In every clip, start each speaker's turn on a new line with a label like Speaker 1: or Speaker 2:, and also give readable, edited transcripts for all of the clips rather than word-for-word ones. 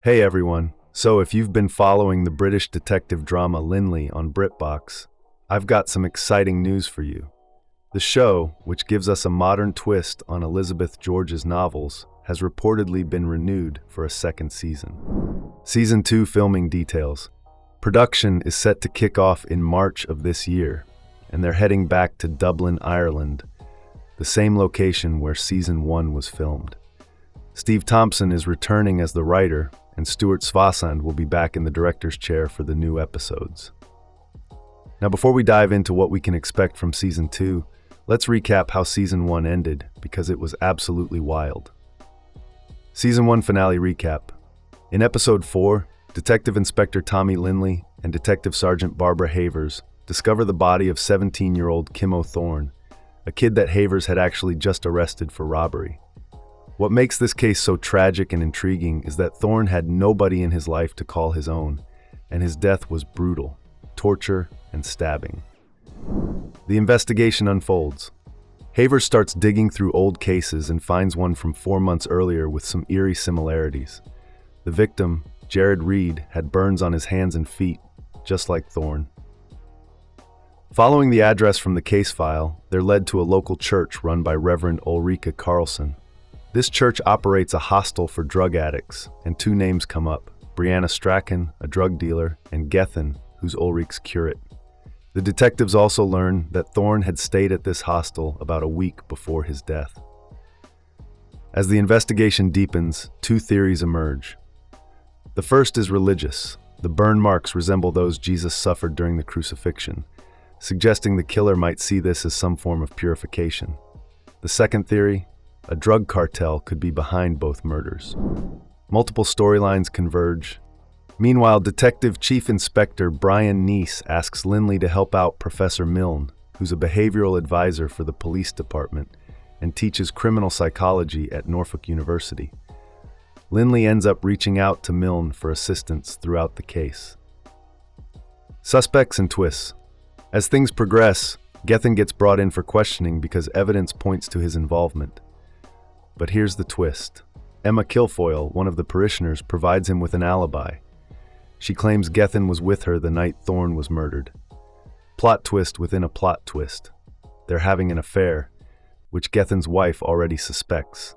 Speaker 1: Hey everyone, so if you've been following the British detective drama Lynley on BritBox, I've got some exciting news for you. The show, which gives us a modern twist on Elizabeth George's novels, has reportedly been renewed for a second season. Season 2 filming details. Production is set to kick off in March of this year, and they're heading back to Dublin, Ireland, the same location where Season 1 was filmed. Steve Thompson is returning as the writer, and Stuart Svasand will be back in the director's chair for the new episodes. Now, before we dive into what we can expect from Season 2, let's recap how Season 1 ended, because it was absolutely wild. Season 1 finale recap. In Episode 4, Detective Inspector Tommy Lynley and Detective Sergeant Barbara Havers discover the body of 17-year-old Kim O'Thorne, a kid that Havers had actually just arrested for robbery. What makes this case so tragic and intriguing is that Thorne had nobody in his life to call his own, and his death was brutal, torture and stabbing. The investigation unfolds. Havers starts digging through old cases and finds one from 4 months earlier with some eerie similarities. The victim, Jared Reed, had burns on his hands and feet, just like Thorne. Following the address from the case file, they're led to a local church run by Reverend Ulrika Carlson. This church operates a hostel for drug addicts, and 2 names come up: Brianna Strachan, a drug dealer, and Gethin, who's Ulrich's curate. The detectives also learn that Thorne had stayed at this hostel about a week before his death. As the investigation deepens, 2 theories emerge. The first is religious. The burn marks resemble those Jesus suffered during the crucifixion, suggesting the killer might see this as some form of purification. The second theory: a drug cartel could be behind both murders. Multiple storylines converge. Meanwhile, Detective Chief Inspector Brian Neese asks Lynley to help out Professor Milne, who's a behavioral advisor for the police department and teaches criminal psychology at Norfolk University. Lynley ends up reaching out to Milne for assistance throughout the case. Suspects and twists. As things progress, Gethin gets brought in for questioning because evidence points to his involvement. But here's the twist. Emma Kilfoyle, one of the parishioners, provides him with an alibi. She claims Gethin was with her the night Thorne was murdered. Plot twist within a plot twist. They're having an affair, which Gethin's wife already suspects.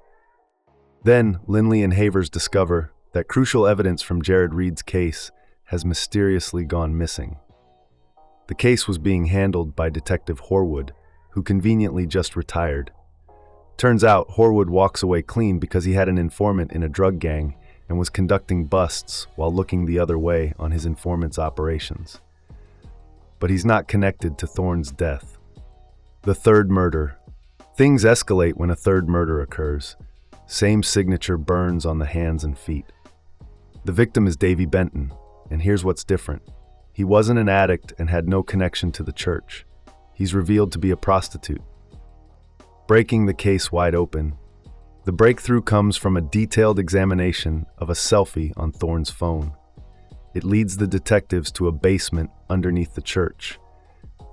Speaker 1: Then, Lynley and Havers discover that crucial evidence from Jared Reed's case has mysteriously gone missing. The case was being handled by Detective Horwood, who conveniently just retired. Turns out, Horwood walks away clean because he had an informant in a drug gang and was conducting busts while looking the other way on his informant's operations. But he's not connected to Thorne's death. The third murder. Things escalate when a third murder occurs. Same signature burns on the hands and feet. The victim is Davy Benton, and here's what's different. He wasn't an addict and had no connection to the church. He's revealed to be a prostitute. Breaking the case wide open. The breakthrough comes from a detailed examination of a selfie on Thorne's phone. It leads the detectives to a basement underneath the church,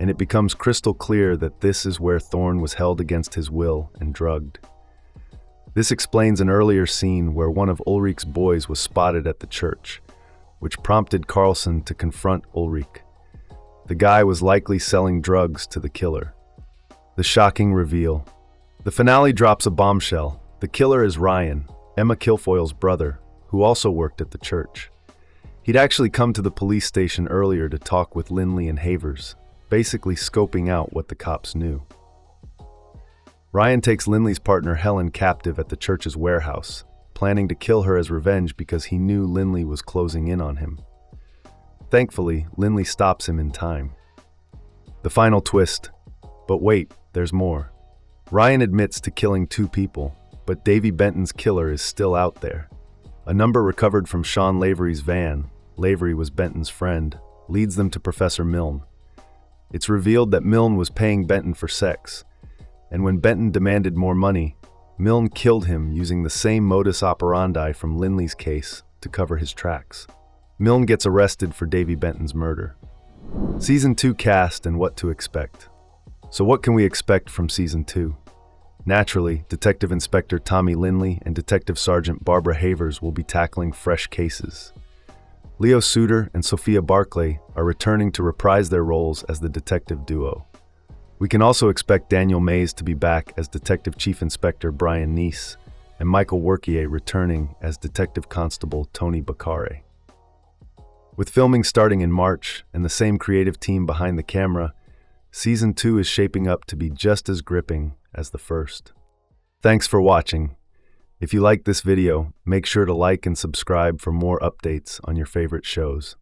Speaker 1: and it becomes crystal clear that this is where Thorne was held against his will and drugged. This explains an earlier scene where one of Ulrich's boys was spotted at the church, which prompted Carlson to confront Ulrich. The guy was likely selling drugs to the killer. The shocking reveal. The finale drops a bombshell. The killer is Ryan, Emma Kilfoyle's brother, who also worked at the church. He'd actually come to the police station earlier to talk with Lynley and Havers, basically scoping out what the cops knew. Ryan takes Lynley's partner Helen captive at the church's warehouse, planning to kill her as revenge because he knew Lynley was closing in on him. Thankfully, Lynley stops him in time. The final twist. But wait, there's more. Ryan admits to killing 2 people, but Davy Benton's killer is still out there. A number recovered from Sean Lavery's van, Lavery was Benton's friend, leads them to Professor Milne. It's revealed that Milne was paying Benton for sex, and when Benton demanded more money, Milne killed him using the same modus operandi from Lynley's case to cover his tracks. Milne gets arrested for Davy Benton's murder. Season 2 cast and what to expect. So what can we expect from Season 2? Naturally, Detective Inspector Tommy Lynley and Detective Sergeant Barbara Havers will be tackling fresh cases. Leo Suter and Sophia Barclay are returning to reprise their roles as the detective duo. We can also expect Daniel Mays to be back as Detective Chief Inspector Brian Neese and Michael Workier returning as Detective Constable Tony Bacare. With filming starting in March and the same creative team behind the camera, Season 2 is shaping up to be just as gripping as the first. Thanks for watching. If you liked this video, make sure to like and subscribe for more updates on your favorite shows.